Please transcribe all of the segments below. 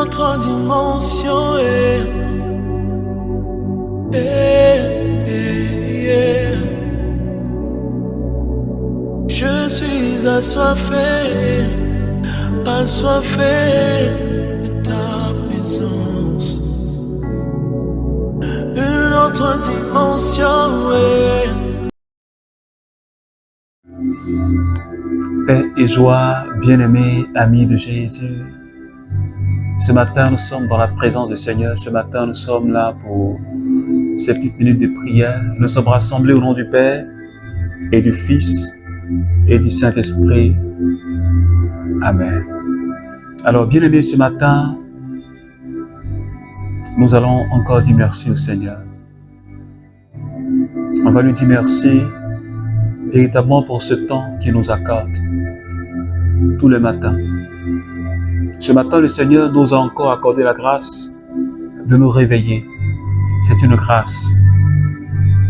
autre dimension. Je suis assoiffé de ta présence. Une autre dimension. Paix et joie, bien-aimés amis de Jésus. Ce matin, nous sommes dans la présence du Seigneur. Ce matin, nous sommes là pour ces petites minutes de prière. Nous sommes rassemblés au nom du Père et du Fils et du Saint-Esprit. Amen. Alors, bien-aimés, ce matin, nous allons encore dire merci au Seigneur. On va lui dire merci véritablement pour ce temps qu'il nous accorde tous les matins. Ce matin, le Seigneur nous a encore accordé la grâce de nous réveiller. C'est une grâce.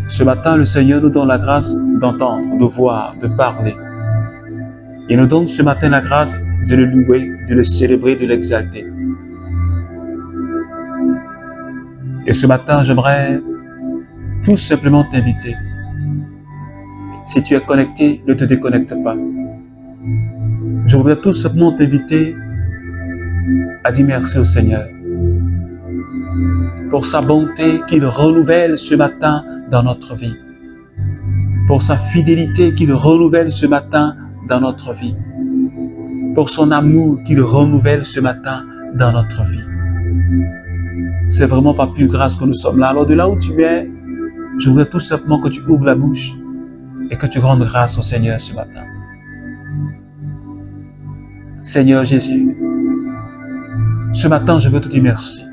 Ce matin, le Seigneur nous donne la grâce d'entendre, de voir, de parler. Il nous donne ce matin la grâce de le louer, de le célébrer, de l'exalter. Et ce matin, j'aimerais tout simplement t'inviter. Si tu es connecté, ne te déconnecte pas. Je voudrais tout simplement t'inviter à dire merci au Seigneur pour sa bonté qu'il renouvelle ce matin dans notre vie, pour sa fidélité qu'il renouvelle ce matin dans notre vie, pour son amour qu'il renouvelle ce matin dans notre vie. C'est vraiment pas plus grâce que nous sommes là. Alors de là où tu es, je voudrais tout simplement que tu ouvres la bouche et que tu rendes grâce au Seigneur ce matin. Seigneur Jésus, ce matin, je veux te dire merci.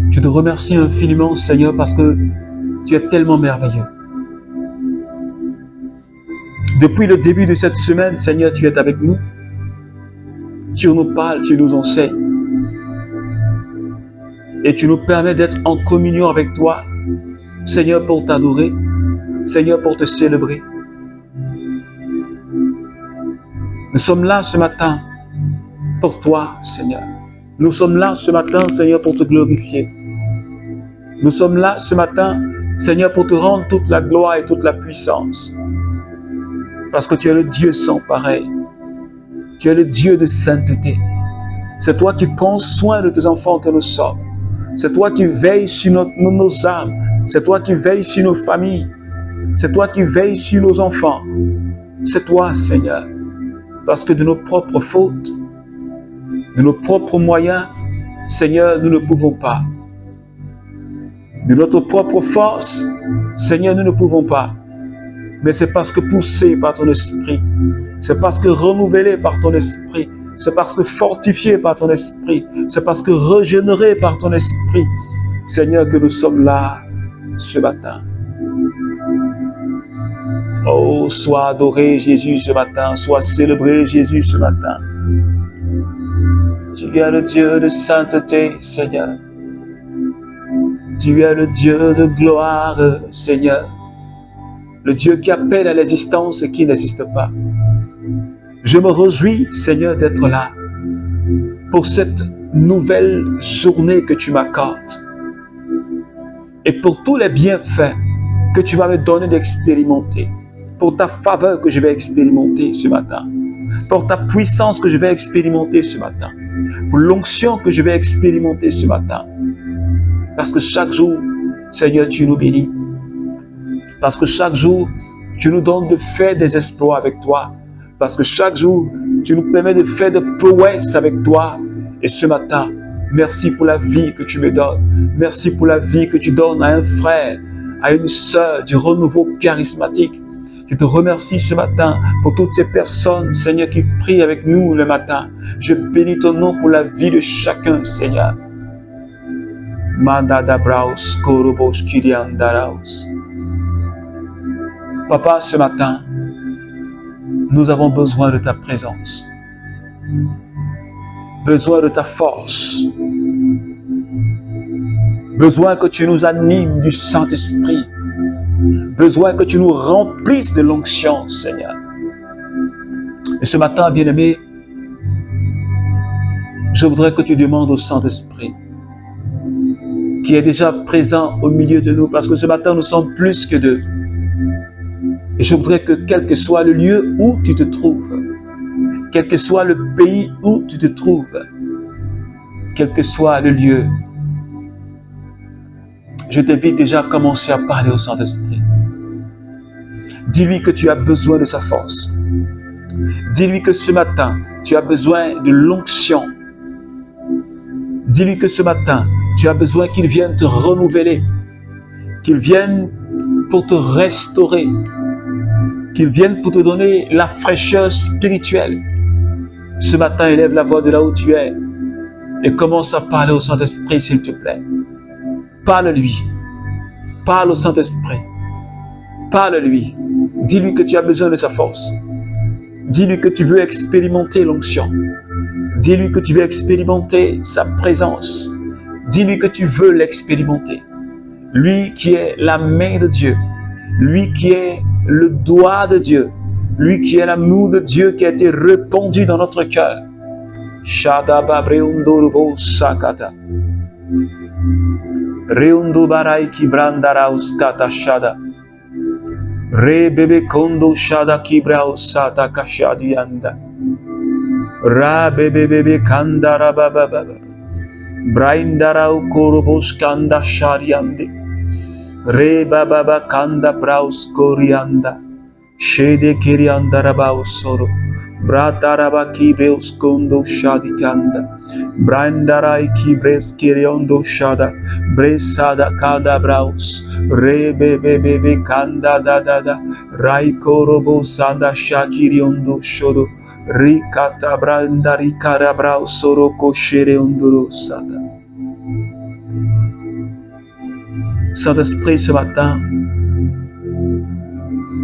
Je te remercie infiniment, Seigneur, parce que tu es tellement merveilleux. Depuis le début de cette semaine, Seigneur, tu es avec nous. Tu nous parles, tu nous enseignes. Et tu nous permets d'être en communion avec toi, Seigneur, pour t'adorer, Seigneur, pour te célébrer. Nous sommes là ce matin pour toi, Seigneur. Nous sommes là ce matin, Seigneur, pour te glorifier. Nous sommes là ce matin, Seigneur, pour te rendre toute la gloire et toute la puissance. Parce que tu es le Dieu sans pareil. Tu es le Dieu de sainteté. C'est toi qui prends soin de tes enfants que nous sommes. C'est toi qui veilles sur nos âmes. C'est toi qui veilles sur nos familles. C'est toi qui veilles sur nos enfants. C'est toi, Seigneur. Parce que de nos propres fautes, de nos propres moyens, Seigneur, nous ne pouvons pas. De notre propre force, Seigneur, nous ne pouvons pas. Mais c'est parce que poussé par ton esprit, c'est parce que renouvelé par ton esprit, c'est parce que fortifié par ton esprit, c'est parce que régénéré par ton esprit, Seigneur, que nous sommes là ce matin. Oh, sois adoré Jésus ce matin, sois célébré Jésus ce matin. Tu es le Dieu de sainteté, Seigneur. Tu es le Dieu de gloire, Seigneur. Le Dieu qui appelle à l'existence et qui n'existe pas. Je me réjouis, Seigneur, d'être là pour cette nouvelle journée que tu m'accordes et pour tous les bienfaits que tu vas me donner d'expérimenter, pour ta faveur que je vais expérimenter ce matin, pour ta puissance que je vais expérimenter ce matin, pour l'onction que je vais expérimenter ce matin. Parce que chaque jour, Seigneur, tu nous bénis. Parce que chaque jour, tu nous donnes de faire des exploits avec toi. Parce que chaque jour, tu nous permets de faire des prouesses avec toi. Et ce matin, merci pour la vie que tu me donnes. Merci pour la vie que tu donnes à un frère, à une sœur du renouveau charismatique. Je te remercie ce matin pour toutes ces personnes, Seigneur, qui prient avec nous le matin. Je bénis ton nom pour la vie de chacun, Seigneur. Papa, ce matin, nous avons besoin de ta présence, besoin de ta force, besoin que tu nous animes du Saint-Esprit, besoin que tu nous remplisses de l'onction, Seigneur. Et ce matin, bien-aimé, Je voudrais que tu demandes au Saint-Esprit qui est déjà présent au milieu de nous, parce que ce matin, nous sommes plus que deux. Et je voudrais que quel que soit le lieu où tu te trouves, quel que soit le pays où tu te trouves, quel que soit le lieu, je t'invite déjà à commencer à parler au Saint-Esprit. Dis-lui que tu as besoin de sa force. Dis-lui que ce matin, tu as besoin de l'onction. Dis-lui que ce matin, tu as besoin qu'il vienne te renouveler, qu'il vienne pour te restaurer, qu'il vienne pour te donner la fraîcheur spirituelle. Ce matin, élève la voix de là où tu es et commence à parler au Saint-Esprit, s'il te plaît. Parle-lui. Parle au Saint-Esprit. Parle-lui. Dis-lui que tu as besoin de sa force. Dis-lui que tu veux expérimenter l'onction. Dis-lui que tu veux expérimenter sa présence. Dis-lui que tu veux l'expérimenter. Lui qui est la main de Dieu. Lui qui est le doigt de Dieu. Lui qui est l'amour de Dieu qui a été répandu dans notre cœur. Shadaba Breundorobo Sakata. Reundo Barai ki brandaraus kata shada. Re bebe kondo shada ki brao sata kashadianda. Ra bebe bebe kandara baba baba. Braindarau korobosh kanda shadiande. Re baba baba kanda braus korianda. Shede kirianda rabao soro. Brataraba ki breus kondo shadikanda. Brandarai ki bres kiriondo shada. Bresada kada braus. Re bebe bebe kanda da da da. Rai korobo sanda shakiriondo shodo. Rikata brandari karabrao soro koshere ondoro sada. Saint-Esprit, ce matin,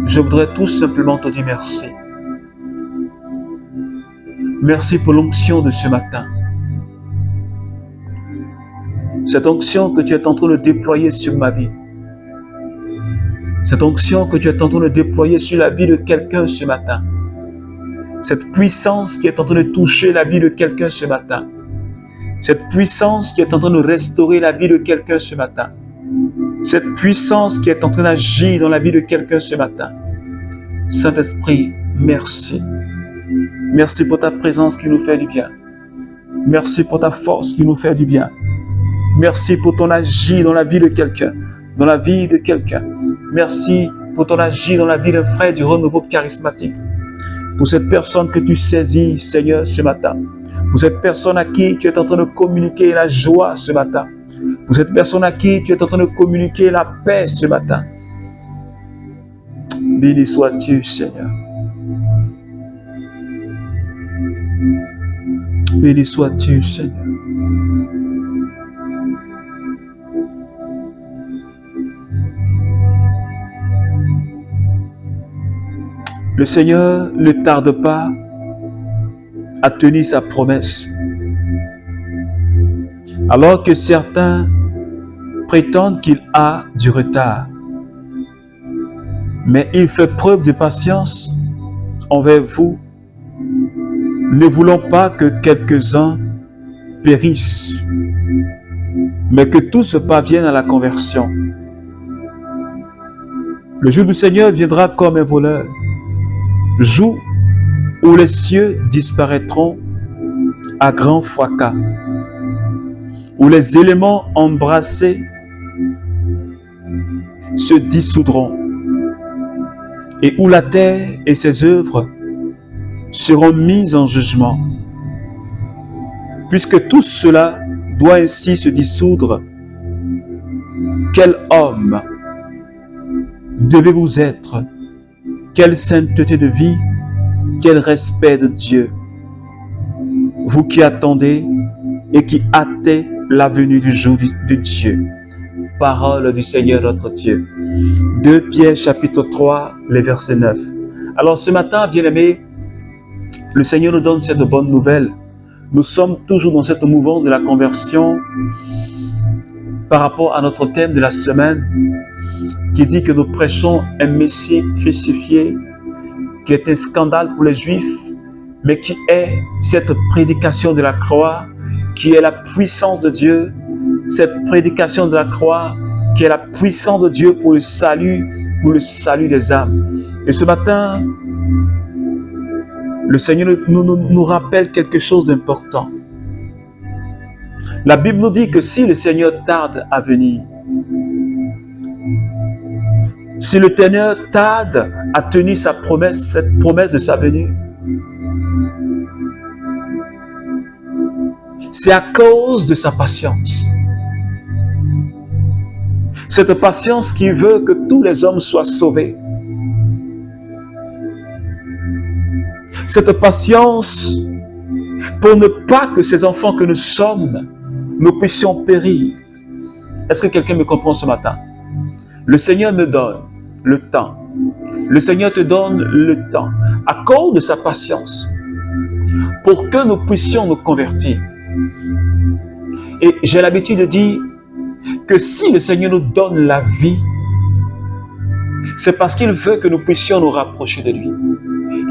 je voudrais tout simplement te dire merci. Merci pour l'onction de ce matin. Cette onction que tu es en train de déployer sur ma vie. Cette onction que tu es en train de déployer sur la vie de quelqu'un ce matin. Cette puissance qui est en train de toucher la vie de quelqu'un ce matin. Cette puissance qui est en train de restaurer la vie de quelqu'un ce matin. Cette puissance qui est en train d'agir dans la vie de quelqu'un ce matin. Saint-Esprit, merci. Merci pour ta présence qui nous fait du bien. Merci pour ta force qui nous fait du bien. Merci pour ton agir dans la vie de quelqu'un, dans la vie de quelqu'un. Merci pour ton agir dans la vie d'un frère du renouveau charismatique. Pour cette personne que tu saisis, Seigneur, ce matin. Pour cette personne à qui tu es en train de communiquer la joie ce matin. Pour cette personne à qui tu es en train de communiquer la paix ce matin. Béni sois-tu, Seigneur. Béni sois-tu, Seigneur. Le Seigneur ne tarde pas à tenir sa promesse. Alors que certains prétendent qu'il a du retard. Mais il fait preuve de patience envers vous, ne voulant pas que quelques-uns périssent, mais que tous parviennent à la conversion. Le jour du Seigneur viendra comme un voleur, jour où les cieux disparaîtront à grand fracas, où les éléments embrassés se dissoudront, et où la terre et ses œuvres seront mises en jugement. Puisque tout cela doit ainsi se dissoudre, quel homme devez-vous être? Quelle sainteté de vie, quel respect de Dieu, vous qui attendez et qui hâtez la venue du jour de Dieu. Parole du Seigneur notre Dieu. 2 Pierre chapitre 3, les versets 9. Alors ce matin, bien-aimés, le Seigneur nous donne cette bonne nouvelle. Nous sommes toujours dans cette mouvement de la conversion par rapport à notre thème de la semaine qui dit que nous prêchons un Messie crucifié qui est un scandale pour les Juifs, mais qui est cette prédication de la croix qui est la puissance de Dieu, cette prédication de la croix, qui est la puissance de Dieu pour le salut des âmes. Et ce matin, le Seigneur nous rappelle quelque chose d'important. La Bible nous dit que si le Seigneur tarde à venir, si le Seigneur tarde à tenir sa promesse, cette promesse de sa venue, c'est à cause de sa patience. Cette patience qui veut que tous les hommes soient sauvés. Cette patience pour ne pas que ces enfants que nous sommes, nous puissions périr. Est-ce que quelqu'un me comprend ce matin? Le Seigneur me donne le temps. Le Seigneur te donne le temps, à cause de sa patience, pour que nous puissions nous convertir. Et j'ai l'habitude de dire que si le Seigneur nous donne la vie, c'est parce qu'il veut que nous puissions nous rapprocher de lui.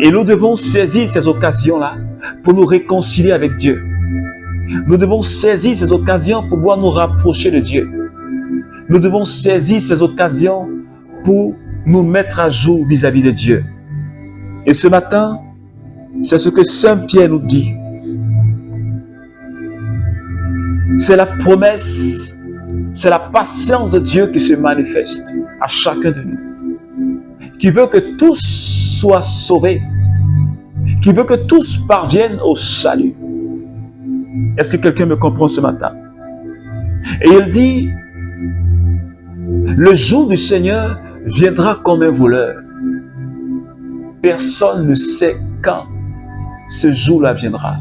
Et nous devons saisir ces occasions-là pour nous réconcilier avec Dieu. Nous devons saisir ces occasions pour pouvoir nous rapprocher de Dieu. Nous devons saisir ces occasions pour nous mettre à jour vis-à-vis de Dieu. Et ce matin, c'est ce que Saint Pierre nous dit. C'est la promesse, c'est la patience de Dieu qui se manifeste à chacun de nous. Qui veut que tous soient sauvés. Qui veut que tous parviennent au salut. Est-ce que quelqu'un me comprend ce matin? Et il dit, le jour du Seigneur viendra comme un voleur. Personne ne sait quand ce jour-là viendra.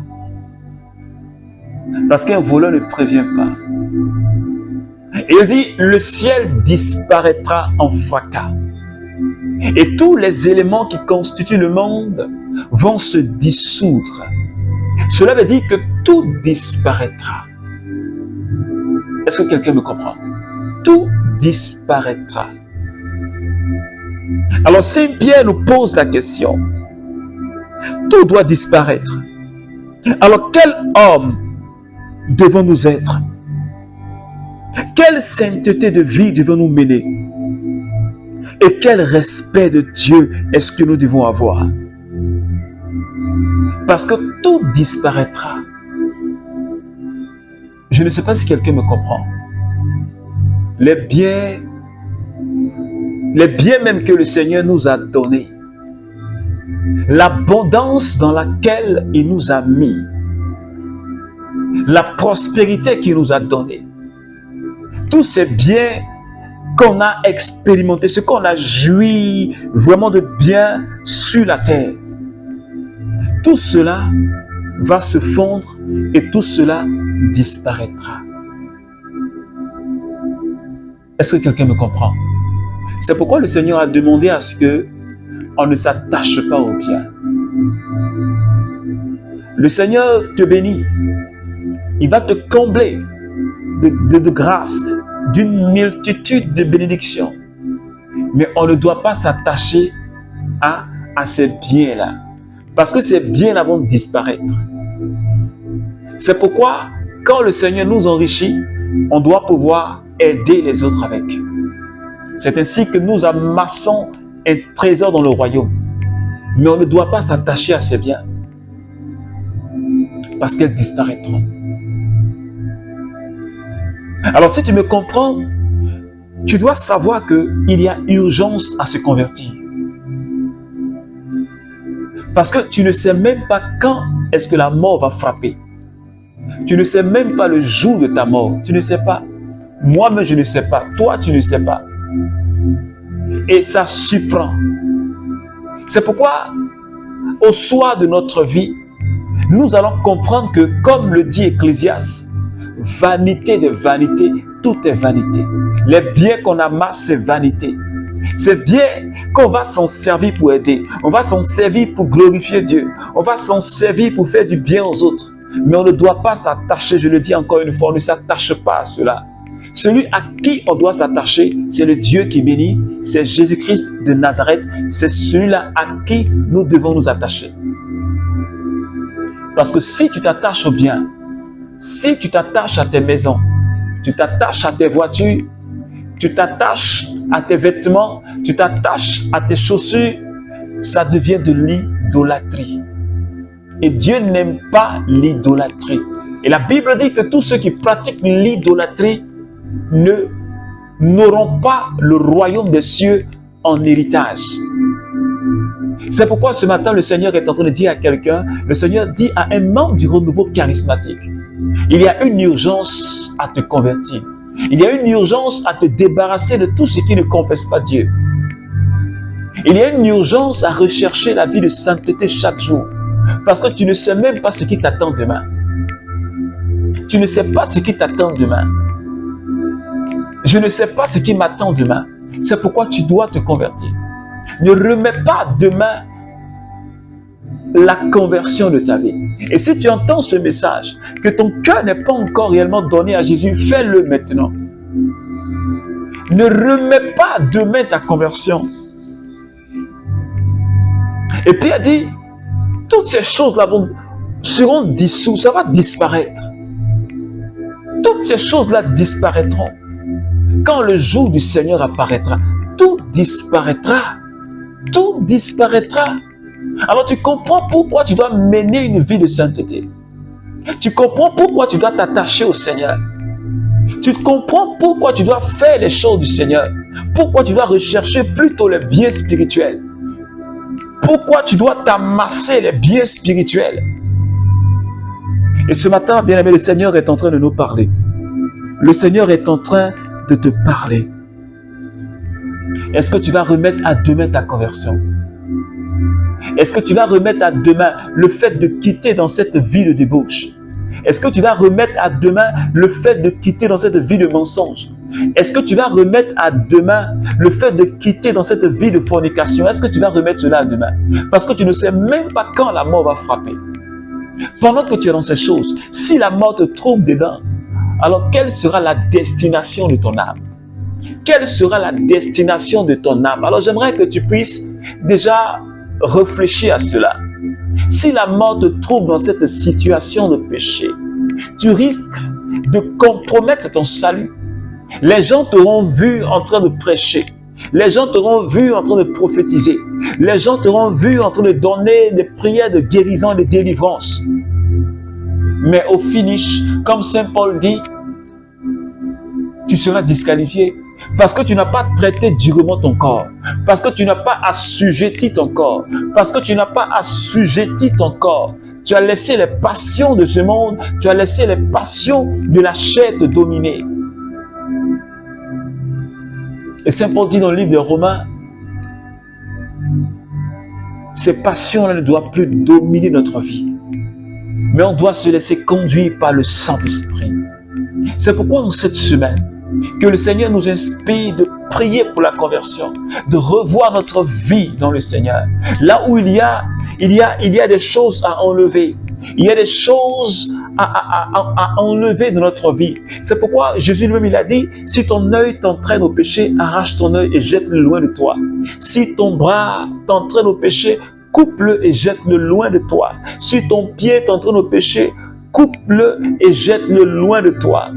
Parce qu'un voleur ne prévient pas. Et il dit, le ciel disparaîtra en fracas. Et tous les éléments qui constituent le monde vont se dissoudre. Cela veut dire que tout disparaîtra. Est-ce que quelqu'un me comprend? Tout disparaîtra. Alors Saint Pierre nous pose la question. Tout doit disparaître. Alors quel homme devons-nous être? Quelle sainteté de vie devons-nous mener? Et quel respect de Dieu est-ce que nous devons avoir? Parce que tout disparaîtra. Je ne sais pas si quelqu'un me comprend. Les biens même que le Seigneur nous a donnés, l'abondance dans laquelle il nous a mis, la prospérité qu'il nous a donnée, tous ces biens qu'on a expérimentés, ce qu'on a joui vraiment de bien sur la terre, tout cela va se fondre et tout cela disparaîtra. Est-ce que quelqu'un me comprend? C'est pourquoi le Seigneur a demandé à ce que on ne s'attache pas aux biens. Le Seigneur te bénit. Il va te combler de grâce, d'une multitude de bénédictions. Mais on ne doit pas s'attacher à ces biens-là. Parce que ces biens-là vont disparaître. C'est pourquoi, quand le Seigneur nous enrichit, on doit pouvoir aider les autres avec. C'est ainsi que nous amassons un trésor dans le royaume. Mais on ne doit pas s'attacher à ces biens. Parce qu'elles disparaîtront. Alors si tu me comprends, tu dois savoir qu'il y a urgence à se convertir. Parce que tu ne sais même pas quand est-ce que la mort va frapper. Tu ne sais même pas le jour de ta mort. Tu ne sais pas. Moi-même, je ne sais pas. Toi, tu ne sais pas. Et ça surprend. C'est pourquoi, au soir de notre vie, nous allons comprendre que, comme le dit Ecclésiaste, vanité de vanité, tout est vanité. Les biens qu'on amasse, c'est vanité. C'est bien qu'on va s'en servir pour aider. On va s'en servir pour glorifier Dieu. On va s'en servir pour faire du bien aux autres. Mais on ne doit pas s'attacher, je le dis encore une fois, on ne s'attache pas à cela. Celui à qui on doit s'attacher, c'est le Dieu qui bénit, c'est Jésus-Christ de Nazareth. C'est celui-là à qui nous devons nous attacher. Parce que si tu t'attaches au bien, Si tu t'attaches à tes maisons, tu t'attaches à tes voitures, tu t'attaches à tes vêtements, tu t'attaches à tes chaussures, ça devient de l'idolâtrie. Et Dieu n'aime pas l'idolâtrie. Et la Bible dit que tous ceux qui pratiquent l'idolâtrie n'auront pas le royaume des cieux en héritage. C'est pourquoi ce matin, le Seigneur est en train de dire à quelqu'un, le Seigneur dit à un membre du renouveau charismatique, il y a une urgence à te convertir. Il y a une urgence à te débarrasser de tout ce qui ne confesse pas Dieu. Il y a une urgence à rechercher la vie de sainteté chaque jour. Parce que tu ne sais même pas ce qui t'attend demain. Tu ne sais pas ce qui t'attend demain. Je ne sais pas ce qui m'attend demain. C'est pourquoi tu dois te convertir. Ne remets pas demain la conversion de ta vie. Et si tu entends ce message, que ton cœur n'est pas encore réellement donné à Jésus, fais-le maintenant. Ne remets pas demain ta conversion. Et Pierre dit, toutes ces choses-là seront dissoues, ça va disparaître. Toutes ces choses-là disparaîtront. Quand le jour du Seigneur apparaîtra, tout disparaîtra. Tout disparaîtra. Alors tu comprends pourquoi tu dois mener une vie de sainteté. Tu comprends pourquoi tu dois t'attacher au Seigneur. Tu comprends pourquoi tu dois faire les choses du Seigneur. Pourquoi tu dois rechercher plutôt les biens spirituels. Pourquoi tu dois t'amasser les biens spirituels. Et ce matin, bien-aimé, le Seigneur est en train de nous parler. Le Seigneur est en train de te parler. Est-ce que tu vas remettre à demain ta conversion? Est-ce que tu vas remettre à demain le fait de quitter dans cette vie de débauche? Est-ce que tu vas remettre à demain le fait de quitter dans cette vie de mensonge? Est-ce que tu vas remettre à demain le fait de quitter dans cette vie de fornication? Est-ce que tu vas remettre cela à demain? Parce que tu ne sais même pas quand la mort va frapper. Pendant que tu es dans ces choses, si la mort te trouve dedans, alors quelle sera la destination de ton âme? Quelle sera la destination de ton âme? Alors j'aimerais que tu puisses déjà réfléchir à cela. Si la mort te trouve dans cette situation de péché, tu risques de compromettre ton salut. Les gens t'auront vu en train de prêcher. Les gens t'auront vu en train de prophétiser. Les gens t'auront vu en train de donner des prières de guérison et de délivrance. Mais au finish, comme Saint Paul dit, tu seras disqualifié. Parce que tu n'as pas traité durement ton corps. Parce que tu n'as pas assujetti ton corps. Parce que tu n'as pas assujetti ton corps. Tu as laissé les passions de ce monde. Tu as laissé les passions de la chair te dominer. Et Saint Paul dit dans le livre de Romains, ces passions-là ne doivent plus dominer notre vie. Mais on doit se laisser conduire par le Saint-Esprit. C'est pourquoi en cette semaine, que le Seigneur nous inspire de prier pour la conversion, de revoir notre vie dans le Seigneur. Là où il y a des choses à enlever. Il y a des choses à enlever de notre vie. C'est pourquoi Jésus lui-même il a dit, si ton œil t'entraîne au péché, arrache ton œil et jette-le loin de toi. Si ton bras t'entraîne au péché, coupe-le et jette-le loin de toi. Si ton pied t'entraîne au péché, coupe-le et jette-le loin de toi.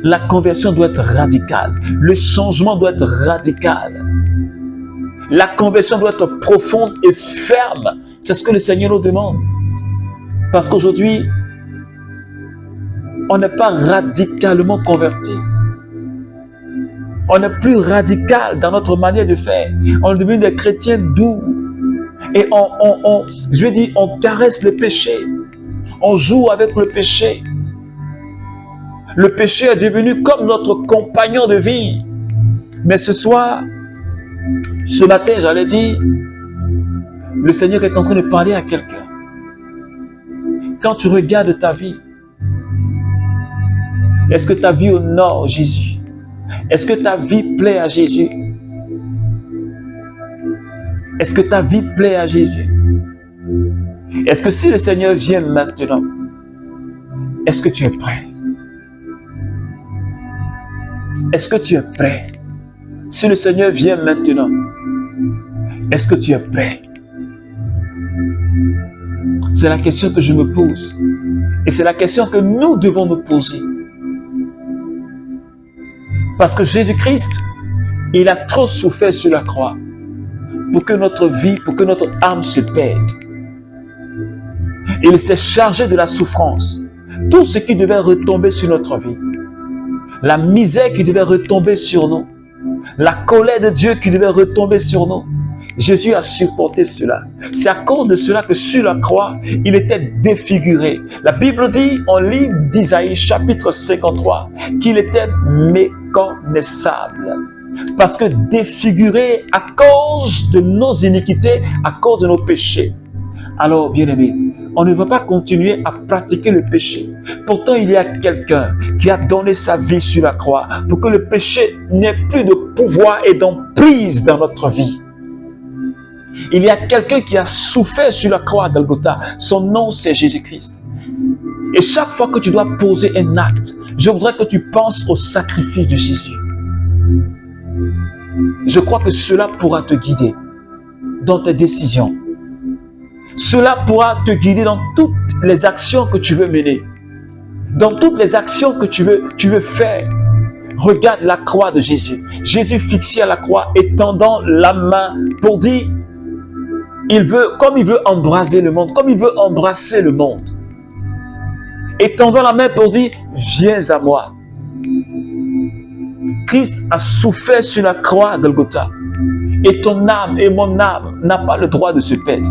La conversion doit être radicale. Le changement doit être radical. La conversion doit être profonde et ferme. C'est ce que le Seigneur nous demande. Parce qu'aujourd'hui, on n'est pas radicalement converti. On n'est plus radical dans notre manière de faire. On est devenu des chrétiens doux. Et on caresse le péché. On joue avec le péché. Le péché est devenu comme notre compagnon de vie. Mais ce matin, j'allais dire, le Seigneur est en train de parler à quelqu'un. Quand tu regardes ta vie, est-ce que ta vie honore Jésus? Est-ce que ta vie plaît à Jésus? Est-ce que ta vie plaît à Jésus? Est-ce que si le Seigneur vient maintenant, est-ce que tu es prêt? Est-ce que tu es prêt? Si le Seigneur vient maintenant, est-ce que tu es prêt? C'est la question que je me pose. Et c'est la question que nous devons nous poser. Parce que Jésus-Christ, il a trop souffert sur la croix pour que notre vie, pour que notre âme se perde. Il s'est chargé de la souffrance. Tout ce qui devait retomber sur notre vie. La misère qui devait retomber sur nous. La colère de Dieu qui devait retomber sur nous. Jésus a supporté cela. C'est à cause de cela que sur la croix, il était défiguré. La Bible dit, on lit d'Isaïe chapitre 53, qu'il était méconnaissable. Parce que défiguré à cause de nos iniquités, à cause de nos péchés. Alors, bien-aimés, on ne va pas continuer à pratiquer le péché. Pourtant, il y a quelqu'un qui a donné sa vie sur la croix pour que le péché n'ait plus de pouvoir et d'emprise dans notre vie. Il y a quelqu'un qui a souffert sur la croix à Golgotha. Son nom, c'est Jésus-Christ. Et chaque fois que tu dois poser un acte, je voudrais que tu penses au sacrifice de Jésus. Je crois que cela pourra te guider dans tes décisions. Cela pourra te guider dans toutes les actions que tu veux mener. Dans toutes les actions que tu veux faire. Regarde la croix de Jésus. Jésus fixé à la croix, étendant la main pour dire, comme il veut embraser le monde, comme il veut embrasser le monde. Étendant la main pour dire, viens à moi. Christ a souffert sur la croix à Golgotha. Et ton âme et mon âme n'a pas le droit de se perdre.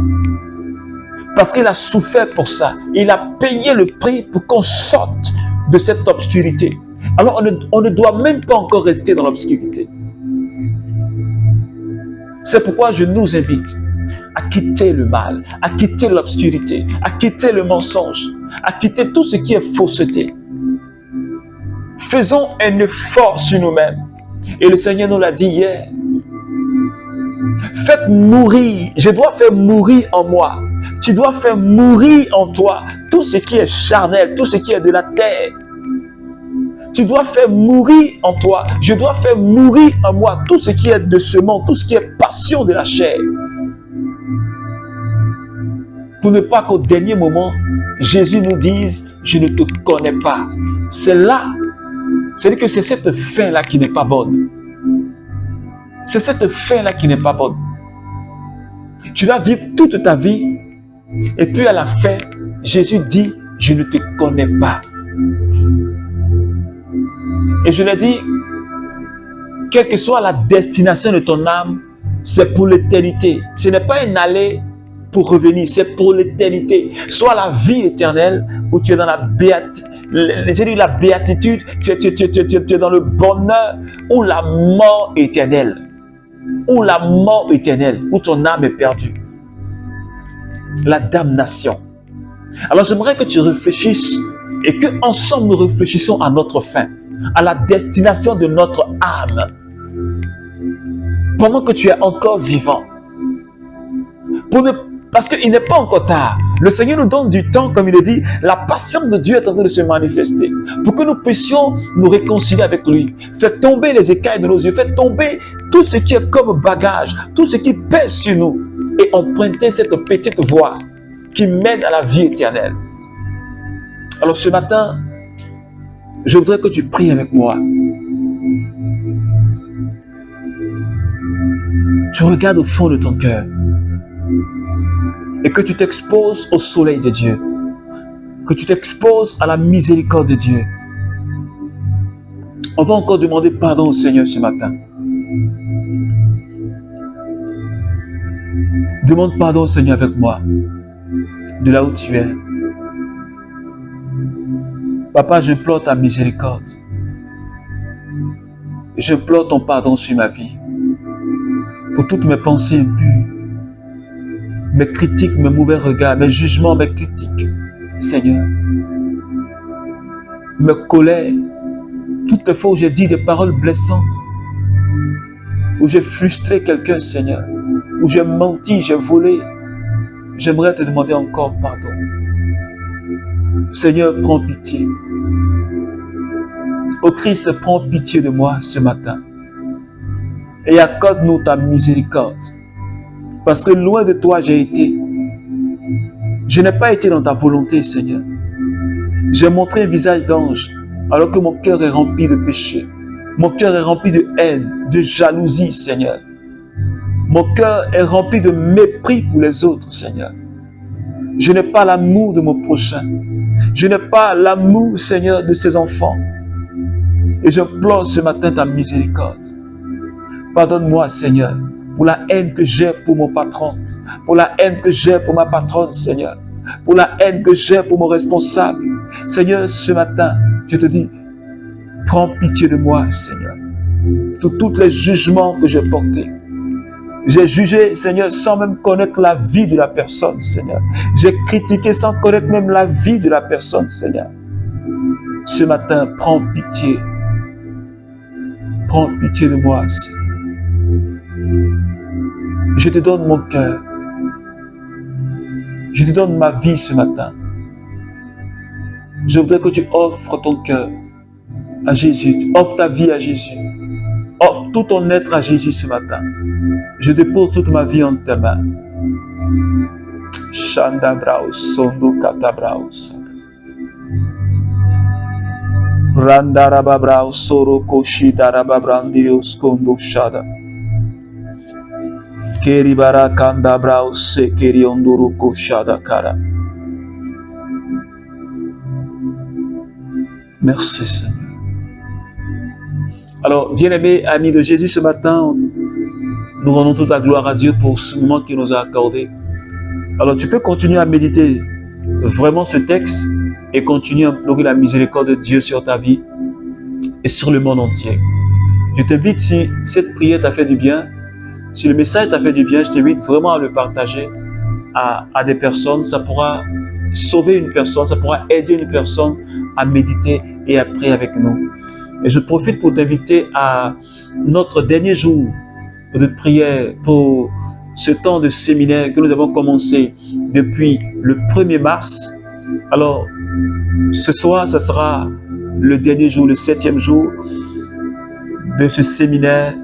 Parce qu'il a souffert pour ça. Il a payé le prix pour qu'on sorte de cette obscurité. Alors on ne doit même pas encore rester dans l'obscurité. C'est pourquoi je nous invite à quitter le mal, à quitter l'obscurité, à quitter le mensonge, à quitter tout ce qui est fausseté. Faisons un effort sur nous-mêmes. Et le Seigneur nous l'a dit hier. Faites mourir, je dois faire mourir en moi. Tu dois faire mourir en toi tout ce qui est charnel, tout ce qui est de la terre. Tu dois faire mourir en toi. Je dois faire mourir en moi tout ce qui est de ce monde, tout ce qui est passion de la chair. Pour ne pas qu'au dernier moment, Jésus nous dise, je ne te connais pas. C'est là, c'est-à-dire que c'est cette fin-là qui n'est pas bonne. C'est cette fin-là qui n'est pas bonne. Tu vas vivre toute ta vie et puis à la fin, Jésus dit, je ne te connais pas. Et je l'ai dit, quelle que soit la destination de ton âme, c'est pour l'éternité. Ce n'est pas un aller pour revenir, c'est pour l'éternité. Soit la vie éternelle, où tu es dans la béatitude, tu es dans le bonheur, ou la mort éternelle. Ou la mort éternelle, où ton âme est perdue. La damnation. Alors j'aimerais que tu réfléchisses et qu'ensemble nous réfléchissons à notre fin, à la destination de notre âme. Pendant que tu es encore vivant. Parce qu'il n'est pas encore tard. Le Seigneur nous donne du temps, comme il le dit, la patience de Dieu est en train de se manifester. Pour que nous puissions nous réconcilier avec lui. Faire tomber les écailles de nos yeux. Faire tomber tout ce qui est comme bagage. Tout ce qui pèse sur nous. Et emprunter cette petite voie qui mène à la vie éternelle. Alors ce matin, je voudrais que tu pries avec moi. Tu regardes au fond de ton cœur. Et que tu t'exposes au soleil de Dieu. Que tu t'exposes à la miséricorde de Dieu. On va encore demander pardon au Seigneur ce matin. Demande pardon au Seigneur avec moi. De là où tu es. Papa, j'implore ta miséricorde. J'implore ton pardon sur ma vie. Pour toutes mes pensées impures. Mes critiques, mes mauvais regards, mes jugements, mes critiques. Seigneur. Mes colères. Toutes les fois où j'ai dit des paroles blessantes. Où j'ai frustré quelqu'un, Seigneur. Où j'ai menti, j'ai volé. J'aimerais te demander encore pardon. Seigneur, prends pitié. Ô Christ, prends pitié de moi ce matin. Et accorde-nous ta miséricorde. Parce que loin de toi j'ai été. Je n'ai pas été dans ta volonté, Seigneur. J'ai montré un visage d'ange alors que mon cœur est rempli de péché. Mon cœur est rempli de haine, de jalousie, Seigneur. Mon cœur est rempli de mépris pour les autres, Seigneur. Je n'ai pas l'amour de mon prochain. Je n'ai pas l'amour, Seigneur, de ses enfants. Et j'implore ce matin ta miséricorde. Pardonne-moi, Seigneur, pour la haine que j'ai pour mon patron, pour la haine que j'ai pour ma patronne, Seigneur, pour la haine que j'ai pour mon responsable. Seigneur, ce matin, je te dis, prends pitié de moi, Seigneur, pour tous les jugements que j'ai portés. J'ai jugé, Seigneur, sans même connaître la vie de la personne, Seigneur. J'ai critiqué sans connaître même la vie de la personne, Seigneur. Ce matin, prends pitié. Prends pitié de moi, Seigneur. Je te donne mon cœur. Je te donne ma vie ce matin. Je voudrais que tu offres ton cœur à Jésus. Tu offres ta vie à Jésus. Offre tout ton être à Jésus ce matin. Je dépose toute ma vie en tes mains. Shanda brao, sondo kata brao, Randa rababrao, soro koshi darababrandiro skondo shada. Keri barakanda brao, se keri onduru koshada kara. Merci Seigneur. Alors, bien-aimés amis de Jésus, ce matin, nous rendons toute la gloire à Dieu pour ce moment qu'il nous a accordé. Alors, tu peux continuer à méditer vraiment ce texte et continuer à implorer la miséricorde de Dieu sur ta vie et sur le monde entier. Je t'invite, si cette prière t'a fait du bien, si le message t'a fait du bien, je t'invite vraiment à le partager à des personnes. Ça pourra sauver une personne, ça pourra aider une personne à méditer et à prier avec nous. Et je profite pour t'inviter à notre dernier jour de prière pour ce temps de séminaire que nous avons commencé depuis le 1er mars. Alors, ce soir, ce sera le dernier jour, le 7e jour de ce séminaire.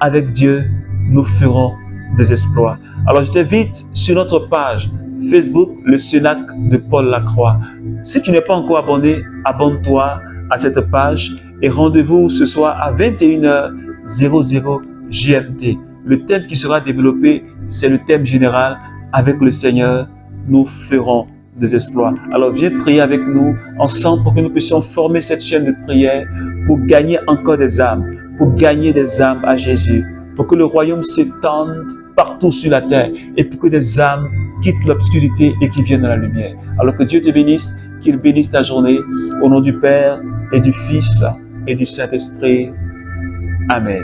Avec Dieu, nous ferons des exploits. Alors, je t'invite sur notre page Facebook, le Cénacle de Paul Lacroix. Si tu n'es pas encore abonné, abonne-toi à cette page et rendez-vous ce soir à 21h00 GMT. Le thème qui sera développé, c'est le thème général. Avec le Seigneur, nous ferons des exploits. Alors viens prier avec nous ensemble pour que nous puissions former cette chaîne de prière pour gagner encore des âmes, pour gagner des âmes à Jésus, pour que le royaume s'étende partout sur la terre et pour que des âmes quittent l'obscurité et qui viennent dans la lumière. Alors que Dieu te bénisse, qu'il bénisse ta journée au nom du Père et du Fils et du Saint-Esprit. Amen.